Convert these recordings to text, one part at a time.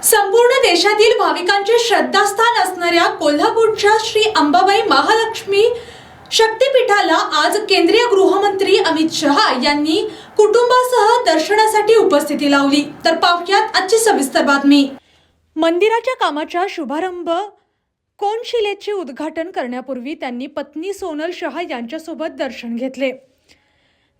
संपूर्ण देशातील भाविकांचे श्रद्धास्थान असणाऱ्या कोल्हापूरच्या श्री अंबाबाई महालक्ष्मी शक्तिपीठाला आज केंद्रीय गृहमंत्री अमित शहा यांनी कुटुंबासह दर्शनासाठी उपस्थिती लावली। तर पाहुयात आजची सविस्तर बातमी। मंदिराच्या कामाच्या शुभारंभ कोनशिलेचे उद्घाटन करण्यापूर्वी त्यांनी पत्नी सोनल शहा यांच्यासोबत दर्शन घेतले।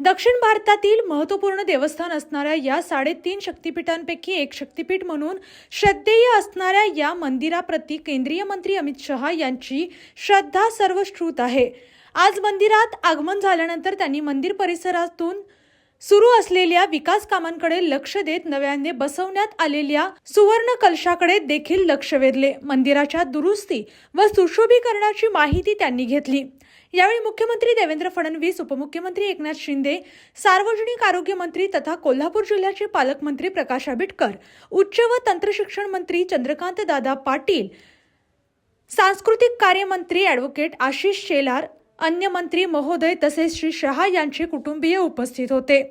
दक्षिण भारतातील महत्त्वपूर्ण देवस्थान असणाऱ्या या 3.5 शक्तिपीठांपैकी एक शक्तिपीठ म्हणून श्रद्धेय असणाऱ्या या मंदिराप्रती केंद्रीय मंत्री अमित शहा यांची श्रद्धा सर्वश्रुत आहे। आज मंदिरात आगमन झाल्यानंतर त्यांनी मंदिर परिसरातून सुरू असलेल्या विकास कामांकडे लक्ष देत नव्याने बसवण्यात आलेल्या सुवर्ण कलशाकडे देखील लक्ष वेधले। मंदिराच्या दुरुस्ती व सुशोभीकरणाची माहिती त्यांनी घेतली। यावेळी मुख्यमंत्री देवेंद्र फडणवीस, उपमुख्यमंत्री एकनाथ शिंदे, सार्वजनिक आरोग्य मंत्री तथा कोल्हापूर जिल्ह्याचे पालकमंत्री प्रकाश आंबेडकर, उच्च व तंत्रशिक्षण मंत्री चंद्रकांत दादा पाटील, सांस्कृतिक कार्य मंत्री ॲडव्होकेट आशिष शेलार, अन्य मंत्री महोदय तसेच श्री शहा यांचे कुटुंबीय उपस्थित होते।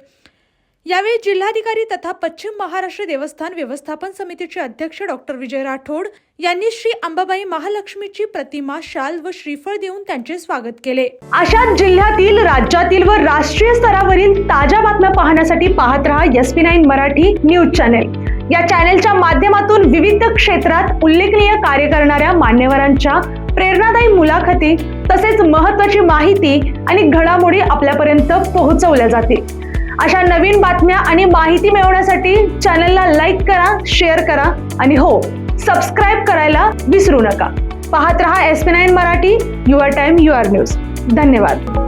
यावेळी जिल्हाधिकारी तथा पश्चिम महाराष्ट्र देवस्थान व्यवस्थापन समितीचे अध्यक्ष डॉक्टर विजय राठोड यांनी श्री अंबाबाई महालक्ष्मीची प्रतिमा, शाल व श्रीफळ देऊन त्यांचे स्वागत केले। अशाच जिल्ह्यातील, राज्यातील व राष्ट्रीय स्तरावरील ताज्या बातम्या पाहण्यासाठी पाहत रहा SP9 मराठी न्यूज चॅनेल। या चॅनेलच्या माध्यमातून विविध क्षेत्रात उल्लेखनीय कार्य करणाऱ्या मान्यवरांच्या प्रेरणादायी मुलाखती तसेच महत्त्वाची माहिती आणि घडामोडी आपल्यापर्यंत पोहोचवल्या जातील। अशा नवीन बातम्या आणि माहिती मिळवण्यासाठी चॅनलला लाईक करा, शेअर करा आणि हो, सबस्क्राईब करायला विसरू नका। पाहत रहा SP9 Marathi, your time your news. धन्यवाद।